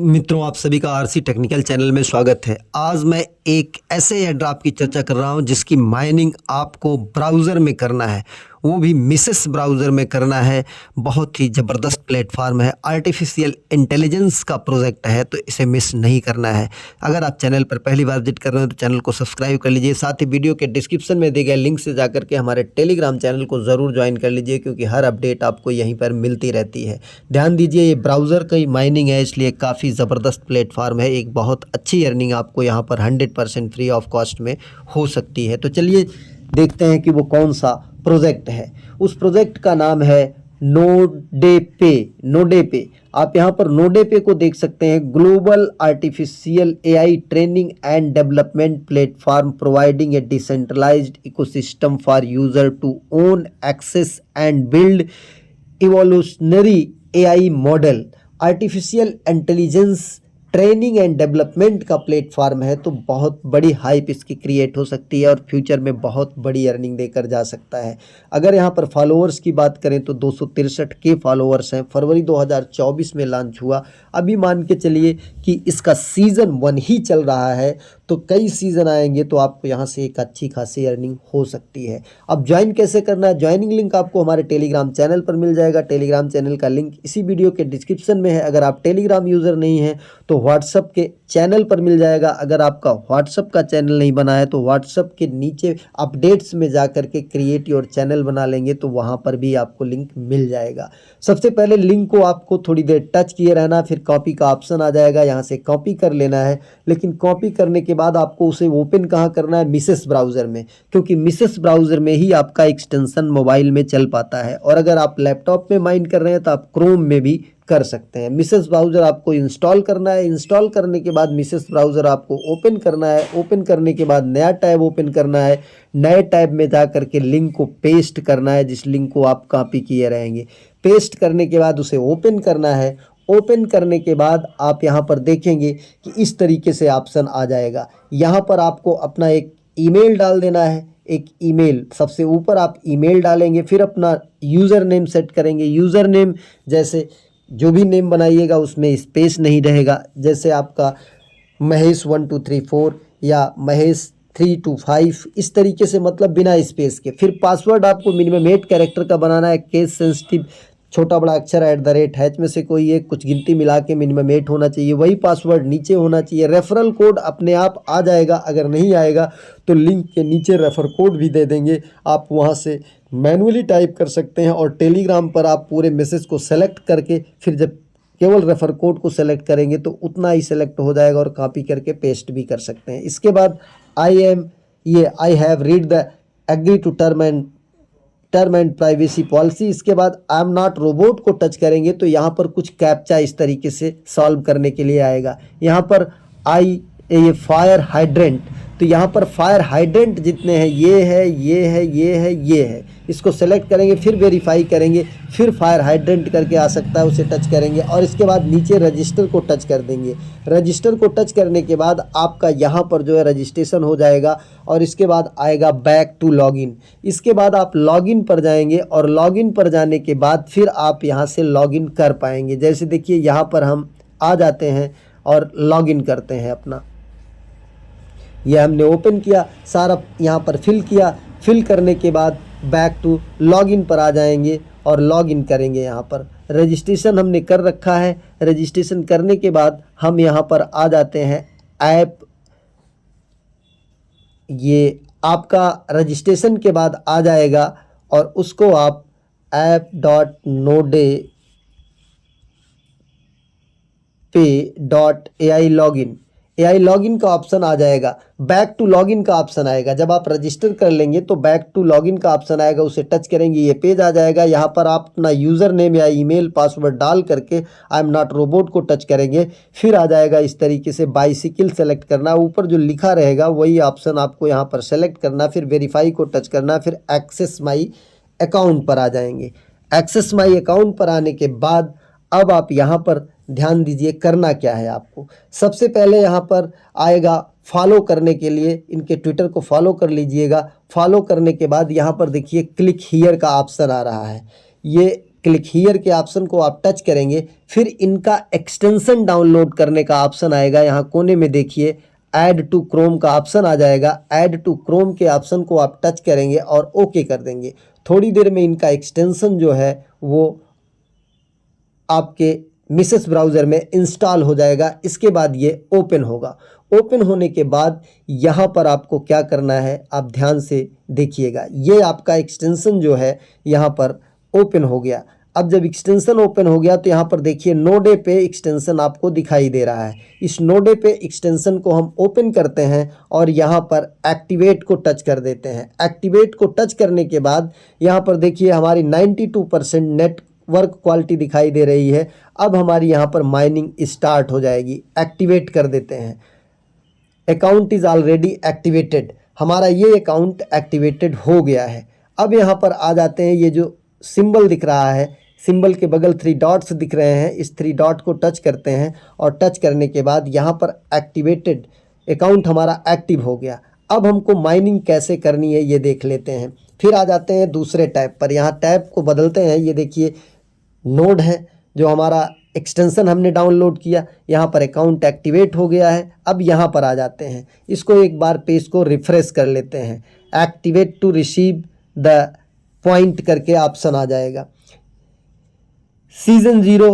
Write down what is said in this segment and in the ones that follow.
मित्रों, आप सभी का आरसी टेक्निकल चैनल में स्वागत है। आज मैं एक ऐसे एयरड्रॉप की चर्चा कर रहा हूं जिसकी माइनिंग आपको ब्राउज़र में करना है, वो भी मिसेस ब्राउज़र में करना है। बहुत ही ज़बरदस्त प्लेटफॉर्म है, आर्टिफिशियल इंटेलिजेंस का प्रोजेक्ट है, तो इसे मिस नहीं करना है। अगर आप चैनल पर पहली बार विजिट कर रहे हैं तो चैनल को सब्सक्राइब कर लीजिए। साथ ही वीडियो के डिस्क्रिप्शन में दिए गए लिंक से जाकर के हमारे टेलीग्राम चैनल को ज़रूर ज्वाइन कर लीजिए, क्योंकि हर अपडेट आपको यहीं पर मिलती रहती है। ध्यान दीजिए, ये ब्राउज़र की माइनिंग है, इसलिए काफ़ी ज़बरदस्त प्लेटफॉर्म है। एक बहुत अच्छी अर्निंग आपको यहाँ पर 100% फ्री ऑफ कॉस्ट में हो सकती है। तो चलिए देखते हैं कि वो कौन सा प्रोजेक्ट है। उस प्रोजेक्ट का नाम है नोडेपे। नोडेपे, आप यहाँ पर नोडेपे को देख सकते हैं। Global artificial AI training and development platform providing a decentralized ecosystem for user to own, access and build evolutionary AI model. Artificial intelligence training and development का प्लेटफॉर्म है, तो बहुत बड़ी हाइप इसकी क्रिएट हो सकती है और फ्यूचर में बहुत बड़ी अर्निंग देकर जा सकता है। अगर यहाँ पर फॉलोअर्स की बात करें तो 263 के फॉलोअर्स हैं। फरवरी 2024 में लॉन्च हुआ। अभी मान के चलिए कि इसका सीज़न 1 ही चल रहा है, तो कई सीज़न आएंगे तो आपको यहाँ से एक अच्छी खासी अर्निंग हो सकती है। अब ज्वाइन कैसे करना है? ज्वाइनिंग लिंक आपको हमारे टेलीग्राम चैनल पर मिल जाएगा। टेलीग्राम चैनल का लिंक इसी वीडियो के डिस्क्रिप्शन में है। अगर आप टेलीग्राम यूज़र नहीं हैं तो व्हाट्सअप के चैनल पर मिल जाएगा। अगर आपका व्हाट्सअप का चैनल नहीं बना है तो व्हाट्सअप के नीचे अपडेट्स में जा कर के क्रिएट योर चैनल बना लेंगे तो वहाँ पर भी आपको लिंक मिल जाएगा। सबसे पहले लिंक को आपको थोड़ी देर टच किए रहना, फिर कॉपी का ऑप्शन आ जाएगा, यहाँ से कॉपी कर लेना है। लेकिन कॉपी करने के बाद आपको उसे ओपन कहाँ करना है? मिसेस ब्राउज़र में, क्योंकि मिसेस ब्राउज़र में ही आपका एक्सटेंशन मोबाइल में चल पाता है। और अगर आप लैपटॉप में माइन कर रहे हैं तो आप क्रोम में भी कर सकते हैं। मिसेस ब्राउज़र आपको इंस्टॉल करना है। इंस्टॉल करने के बाद मिसेस ब्राउज़र आपको ओपन करना है। ओपन करने के बाद नया टैब ओपन करना है। नए टैब में जा करके लिंक को पेस्ट करना है, जिस लिंक को आप कॉपी किए रहेंगे। पेस्ट करने के बाद उसे ओपन करना है। ओपन करने के बाद आप यहाँ पर देखेंगे कि इस तरीके से ऑप्शन आ जाएगा। यहाँ पर आपको अपना एक ईमेल डाल देना है। एक ईमेल, सबसे ऊपर आप ईमेल डालेंगे, फिर अपना यूज़र नेम सेट करेंगे। यूज़र नेम जैसे जो भी नेम बनाइएगा उसमें स्पेस नहीं रहेगा, जैसे आपका महेश 1234 या महेश 325, इस तरीके से, मतलब बिना स्पेस के। फिर पासवर्ड आपको मिनिमम 8 कैरेक्टर का बनाना है। केस सेंसिटिव छोटा बड़ा अक्षर @ में से कोई एक, कुछ गिनती मिला के मिनिमम 8 होना चाहिए। वही पासवर्ड नीचे होना चाहिए। रेफरल कोड अपने आप आ जाएगा। अगर नहीं आएगा तो लिंक के नीचे रेफर कोड भी दे देंगे, आप वहां से मैनुअली टाइप कर सकते हैं। और टेलीग्राम पर आप पूरे मैसेज को सेलेक्ट करके फिर जब केवल रेफर कोड को सेलेक्ट करेंगे तो उतना ही सेलेक्ट हो जाएगा और कॉपी करके पेस्ट भी कर सकते हैं। इसके बाद I have read the agree to term and privacy policy. इसके बाद आई एम नॉट रोबोट को टच करेंगे तो यहाँ पर कुछ कैप्चा इस तरीके से सॉल्व करने के लिए आएगा। यहाँ पर ये फायर हाइड्रेंट, तो यहाँ पर फायर हाइड्रेंट जितने हैं ये है, ये है, ये है, ये है, इसको सेलेक्ट करेंगे, फिर वेरीफाई करेंगे, फिर फायर हाइड्रेंट करके आ सकता है, उसे टच करेंगे और इसके बाद नीचे रजिस्टर को टच कर देंगे। रजिस्टर को टच करने के बाद आपका यहाँ पर जो है रजिस्ट्रेशन हो जाएगा और इसके बाद आएगा बैक टू लॉगिन। इसके बाद आप लॉगिन पर जाएंगे और लॉगिन पर जाने के बाद फिर आप यहाँ से लॉगिन कर पाएंगे। जैसे देखिए यहाँ पर हम आ जाते हैं और लॉगिन करते हैं अपना। ये हमने ओपन किया, सारा यहाँ पर फिल किया। फिल करने के बाद बैक टू लॉगिन पर आ जाएंगे और लॉगिन करेंगे। यहाँ पर रजिस्ट्रेशन हमने कर रखा है। रजिस्ट्रेशन करने के बाद हम यहाँ पर आ जाते हैं ऐप। ये आपका रजिस्ट्रेशन के बाद आ जाएगा और उसको आप app.nodepay.ai लॉगिन का ऑप्शन आ जाएगा। बैक टू लॉगिन का ऑप्शन आएगा। जब आप रजिस्टर कर लेंगे तो बैक टू लॉगिन का ऑप्शन आएगा, उसे टच करेंगे, ये पेज आ जाएगा। यहाँ पर आप अपना यूज़र नेम या ईमेल पासवर्ड डाल करके आई एम नॉट रोबोट को टच करेंगे, फिर आ जाएगा इस तरीके से बाइसिकल सेलेक्ट करना। ऊपर जो लिखा रहेगा वही ऑप्शन आपको यहाँ पर सेलेक्ट करना, फिर वेरीफाई को टच करना, फिर एक्सेस माई अकाउंट पर आ जाएंगे। एक्सेस माई अकाउंट पर आने के बाद अब आप यहाँ पर ध्यान दीजिए करना क्या है आपको। सबसे पहले यहाँ पर आएगा फॉलो करने के लिए, इनके ट्विटर को फॉलो कर लीजिएगा। फॉलो करने के बाद यहाँ पर देखिए क्लिक हियर का ऑप्शन आ रहा है। ये क्लिक हियर के ऑप्शन को आप टच करेंगे, फिर इनका एक्सटेंशन डाउनलोड करने का ऑप्शन आएगा। यहाँ कोने में देखिए ऐड टू क्रोम का ऑप्शन आ जाएगा। ऐड टू क्रोम के ऑप्शन को आप टच करेंगे और ओके कर देंगे। थोड़ी देर में इनका एक्सटेंशन जो है वो आपके मिसेस ब्राउज़र में इंस्टॉल हो जाएगा। इसके बाद ये ओपन होगा। ओपन होने के बाद यहाँ पर आपको क्या करना है, आप ध्यान से देखिएगा। ये आपका एक्सटेंशन जो है यहाँ पर ओपन हो गया। अब जब एक्सटेंशन ओपन हो गया तो यहाँ पर देखिए नोडे पे एक्सटेंशन आपको दिखाई दे रहा है। इस नोडे पे एक्सटेंशन को हम ओपन करते हैं और यहाँ पर एक्टिवेट को टच कर देते हैं। एक्टिवेट को टच करने के बाद यहाँ पर देखिए हमारी 92% नेटवर्क क्वालिटी दिखाई दे रही है। अब हमारी यहाँ पर माइनिंग स्टार्ट हो जाएगी। एक्टिवेट कर देते हैं। Account is already activated. हमारा ये अकाउंट एक्टिवेटेड हो गया है। अब यहाँ पर आ जाते हैं, ये जो सिंबल दिख रहा है, सिंबल के बगल 3 डॉट्स दिख रहे हैं, इस 3 डॉट को टच करते हैं और टच करने के बाद यहाँ पर एक्टिवेटेड अकाउंट हमारा एक्टिव हो गया। अब हमको माइनिंग कैसे करनी है ये देख लेते हैं। फिर आ जाते हैं दूसरे टैब पर। यहाँ टैब को बदलते हैं। ये देखिए नोड है जो हमारा एक्सटेंशन हमने डाउनलोड किया, यहाँ पर अकाउंट एक्टिवेट हो गया है। अब यहाँ पर आ जाते हैं, इसको एक बार पेज को रिफ्रेश कर लेते हैं। Activate to receive the point करके ऑप्शन आ जाएगा। Season 0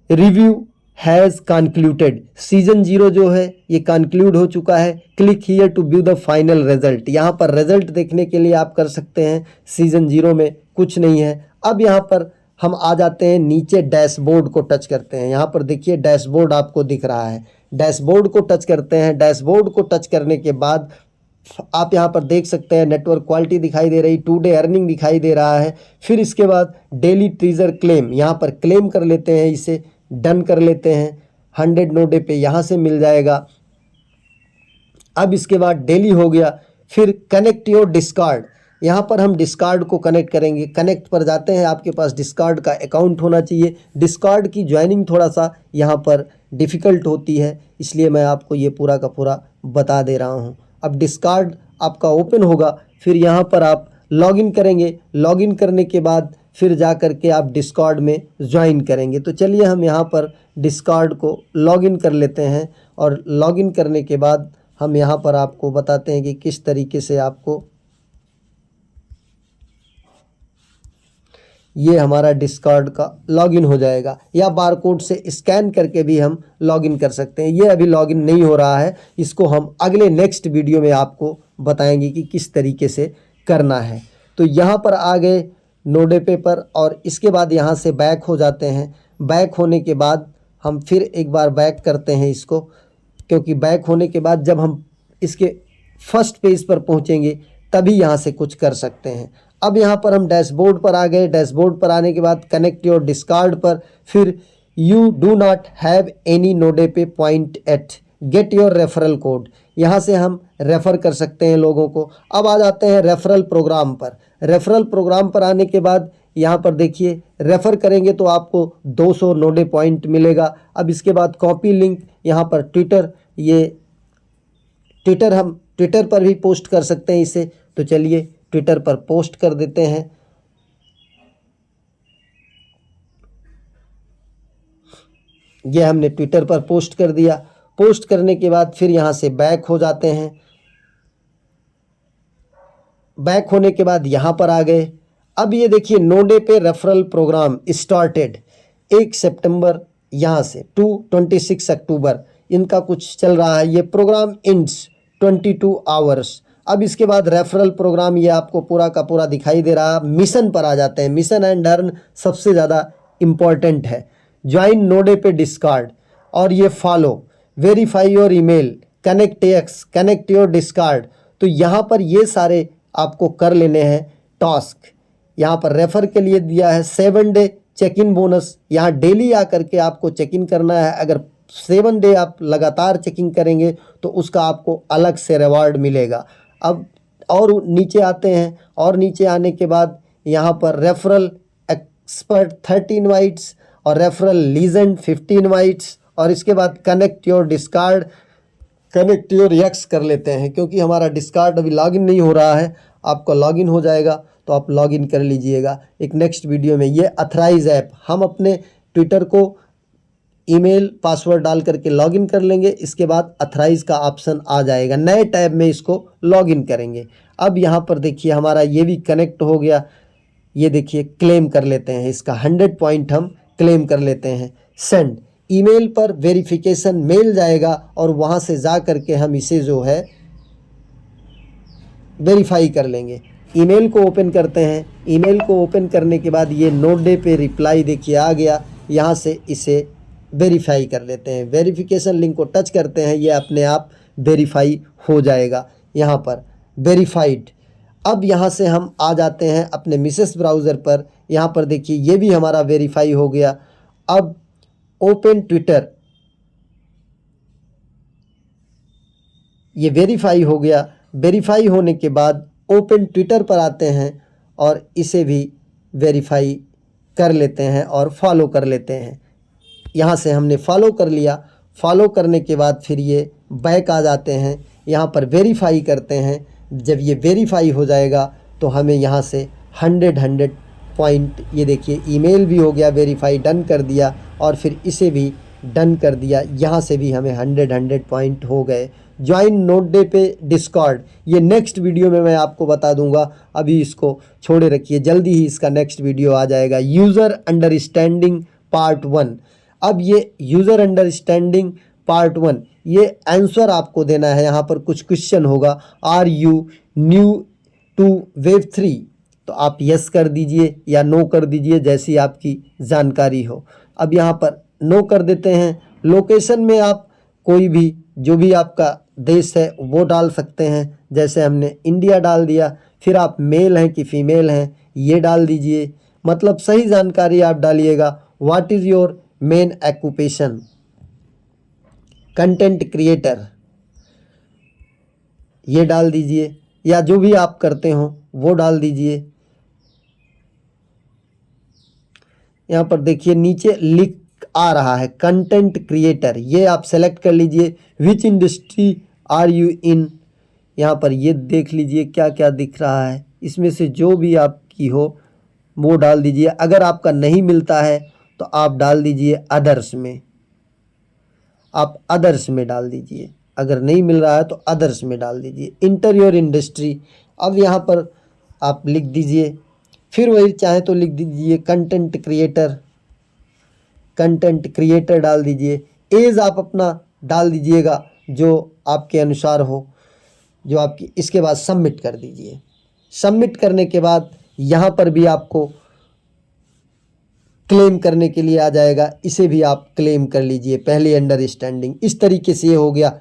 review has concluded. Season 0 जो है ये कंक्लूड हो चुका है। Click here to view the final result. यहाँ पर रिजल्ट देखने के लिए आप कर सकते हैं। सीजन 0 में कुछ नहीं है। अब यहाँ पर हम आ जाते हैं, नीचे डैशबोर्ड को टच करते हैं। यहाँ पर देखिए डैशबोर्ड आपको दिख रहा है। डैशबोर्ड को टच करते हैं। डैशबोर्ड को टच करने के बाद आप यहाँ पर देख सकते हैं नेटवर्क क्वालिटी दिखाई दे रही, टुडे अर्निंग दिखाई दे रहा है। फिर इसके बाद डेली ट्रीजर क्लेम, यहाँ पर क्लेम कर लेते हैं, इसे डन कर लेते हैं। 100 नोडे पे यहाँ से मिल जाएगा। अब इसके बाद डेली हो गया। फिर कनेक्ट योर डिस्कार्ड, यहाँ पर हम डिस्कार्ड को कनेक्ट करेंगे। कनेक्ट पर जाते हैं, आपके पास डिस्कार्ड का अकाउंट होना चाहिए। डिस्कार्ड की ज्वाइनिंग थोड़ा सा यहाँ पर डिफ़िकल्ट होती है, इसलिए मैं आपको ये पूरा का पूरा बता दे रहा हूँ। अब डिस्कार्ड आपका ओपन होगा, फिर यहाँ पर आप लॉगिन करेंगे। लॉगिन करने के बाद फिर जा कर के आप डिस्कार्ड में ज्वाइन करेंगे। तो चलिए हम यहाँ पर डिस्कार्ड को लॉगिन कर लेते हैं और लॉगिन करने के बाद हम यहाँ पर आपको बताते हैं कि किस तरीके से आपको ये हमारा डिस्कार्ड का लॉगिन हो जाएगा, या बारकोड से स्कैन करके भी हम लॉगिन कर सकते हैं। ये अभी लॉगिन नहीं हो रहा है, इसको हम अगले नेक्स्ट वीडियो में आपको बताएंगे कि किस तरीके से करना है। तो यहाँ पर आ गए नोडे पे पर, और इसके बाद यहाँ से बैक हो जाते हैं। बैक होने के बाद हम फिर एक बार बैक करते हैं इसको, क्योंकि बैक होने के बाद जब हम इसके फर्स्ट पेज पर पहुँचेंगे तभी यहाँ से कुछ कर सकते हैं। अब यहाँ पर हम डैशबोर्ड पर आ गए। डैशबोर्ड पर आने के बाद कनेक्ट योर डिस्कार्ड पर, फिर you do not have any node पे point at get your referral code, यहाँ से हम रेफ़र कर सकते हैं लोगों को। अब आ जाते हैं रेफरल प्रोग्राम पर। रेफरल प्रोग्राम पर आने के बाद यहाँ पर देखिए रेफ़र करेंगे तो आपको 200 नोडे पॉइंट मिलेगा। अब इसके बाद कॉपी लिंक, यहाँ पर ट्विटर, ये ट्विटर हम ट्विटर पर भी पोस्ट कर सकते हैं इसे। तो चलिए ट्विटर पर पोस्ट कर देते हैं। ये हमने ट्विटर पर पोस्ट कर दिया। पोस्ट करने के बाद फिर यहाँ से बैक हो जाते हैं। बैक होने के बाद यहाँ पर आ गए। अब ये देखिए नोडे पे रेफरल प्रोग्राम स्टार्टेड 1 सितंबर यहाँ से टू 26 अक्टूबर इनका कुछ चल रहा है। ये प्रोग्राम इंड्स 22 आवर्स। अब इसके बाद रेफरल प्रोग्राम ये आपको पूरा का पूरा दिखाई दे रहा है। मिशन पर आ जाते हैं। मिशन एंड अर्न सबसे ज़्यादा इम्पॉर्टेंट है। ज्वाइन नोडे पे डिस्कार्ड, और ये follow, verify your email, connect x, connect your discard. तो यहाँ पर ये सारे आपको कर लेने हैं टास्क। यहाँ पर रेफ़र के लिए दिया है 7 डे चेक इन बोनस, यहाँ डेली आकर के आपको चेक इन करना है। अगर 7 डे आप लगातार चेकिंग करेंगे तो उसका आपको अलग से रिवार्ड मिलेगा। अब और नीचे आते हैं, और नीचे आने के बाद यहाँ पर रेफरल एक्सपर्ट 30 इनवाइट्स और रेफरल लीजेंड 50 इनवाइट्स, और इसके बाद connect your discard, connect your x कर लेते हैं, क्योंकि हमारा डिस्कार्ड अभी लॉगिन नहीं हो रहा है। आपका लॉगिन हो जाएगा तो आप लॉगिन कर लीजिएगा। एक नेक्स्ट वीडियो में ये अथराइज ऐप हम अपने ट्विटर को ईमेल पासवर्ड डाल करके लॉगिन कर लेंगे। इसके बाद अथराइज का ऑप्शन आ जाएगा, नए टैब में इसको लॉगिन करेंगे। अब यहाँ पर देखिए हमारा ये भी कनेक्ट हो गया। ये देखिए क्लेम कर लेते हैं, इसका 100 पॉइंट हम क्लेम कर लेते हैं। सेंड ईमेल पर वेरिफिकेशन मेल जाएगा और वहाँ से जा करके हम इसे जो है वेरीफाई कर लेंगे। ईमेल को ओपन करते हैं। ईमेल को ओपन करने के बाद ये नोट डे पे रिप्लाई देखिए आ गया। यहाँ से इसे वेरीफाई कर लेते हैं। वेरिफिकेशन लिंक को टच करते हैं, ये अपने आप वेरीफाई हो जाएगा। यहाँ पर वेरीफाइड। अब यहाँ से हम आ जाते हैं अपने मिसेस ब्राउज़र पर। यहाँ पर देखिए ये भी हमारा वेरीफाई हो गया। अब ओपन ट्विटर, ये वेरीफाई हो गया। वेरीफाई होने के बाद ओपन ट्विटर पर आते हैं और इसे भी वेरीफाई कर लेते हैं और फॉलो कर लेते हैं। यहाँ से हमने फॉलो कर लिया। फॉलो करने के बाद फिर ये बैक आ जाते हैं, यहाँ पर वेरीफाई करते हैं। जब ये वेरीफाई हो जाएगा तो हमें यहाँ से 100 पॉइंट, ये देखिए ईमेल भी हो गया वेरीफाई, डन कर दिया और फिर इसे भी डन कर दिया। यहाँ से भी हमें 100 पॉइंट हो गए। ज्वाइन नोट डे पे डिस्कॉर्ड, ये नेक्स्ट वीडियो में मैं आपको बता दूंगा, अभी इसको छोड़े रखिए, जल्दी ही इसका नेक्स्ट वीडियो आ जाएगा। User understanding part 1। अब ये यूज़र अंडरस्टैंडिंग पार्ट 1, ये आंसर आपको देना है। यहाँ पर कुछ क्वेश्चन होगा, are you new to web 3, तो आप यस कर दीजिए या नो कर दीजिए, जैसी आपकी जानकारी हो। अब यहाँ पर नो कर देते हैं। लोकेशन में आप कोई भी, जो भी आपका देश है वो डाल सकते हैं, जैसे हमने इंडिया डाल दिया। फिर आप मेल हैं कि फीमेल हैं ये डाल दीजिए, मतलब सही जानकारी आप डालिएगा। What is your main occupation, content creator, ये डाल दीजिए, या जो भी आप करते हो वो डाल दीजिए। यहाँ पर देखिए नीचे लिख आ रहा है कंटेंट क्रिएटर, ये आप सेलेक्ट कर लीजिए। Which industry are you in, यहाँ पर ये देख लीजिए क्या क्या दिख रहा है, इसमें से जो भी आपकी हो वो डाल दीजिए। अगर आपका नहीं मिलता है तो आप डाल दीजिए अदर्स में, आप अदर्स में डाल दीजिए। अगर नहीं मिल रहा है तो अदर्स में डाल दीजिए। इंटर योर इंडस्ट्री, अब यहाँ पर आप लिख दीजिए, फिर वही चाहे तो लिख दीजिए कंटेंट क्रिएटर, कंटेंट क्रिएटर डाल दीजिए। एज आप अपना डाल दीजिएगा जो आपके अनुसार हो, जो आपकी। इसके बाद सबमिट कर दीजिए। सबमिट करने के बाद यहाँ पर भी आपको क्लेम करने के लिए आ जाएगा, इसे भी आप क्लेम कर लीजिए, पहले अंडरस्टैंडिंग। इस तरीके से ये हो गया।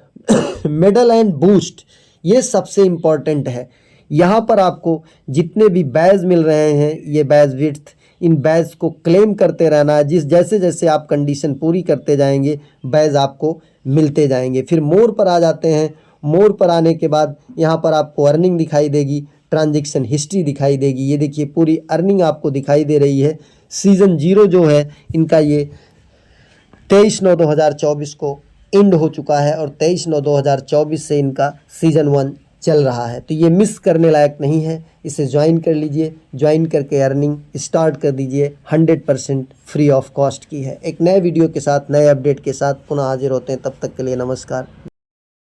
मेडल एंड बूस्ट, ये सबसे इम्पॉर्टेंट है। यहाँ पर आपको जितने भी बैज मिल रहे हैं, ये बैज विड्थ, इन बैज को क्लेम करते रहना है। जैसे जैसे आप कंडीशन पूरी करते जाएंगे बैज आपको मिलते जाएंगे। फिर मोर पर आ जाते हैं। मोर पर आने के बाद यहाँ पर आपको अर्निंग दिखाई देगी, ट्रांजैक्शन हिस्ट्री दिखाई देगी। ये देखिए पूरी अर्निंग आपको दिखाई दे रही है। सीज़न 0 जो है इनका ये 23/9/2024 को एंड हो चुका है और 23/9/2024 से इनका सीज़न 1 चल रहा है। तो ये मिस करने लायक नहीं है, इसे ज्वाइन कर लीजिए। ज्वाइन करके अर्निंग स्टार्ट कर दीजिए, 100% फ्री ऑफ कॉस्ट की है। एक नए वीडियो के साथ, नए अपडेट के साथ पुनः हाजिर होते हैं, तब तक के लिए नमस्कार।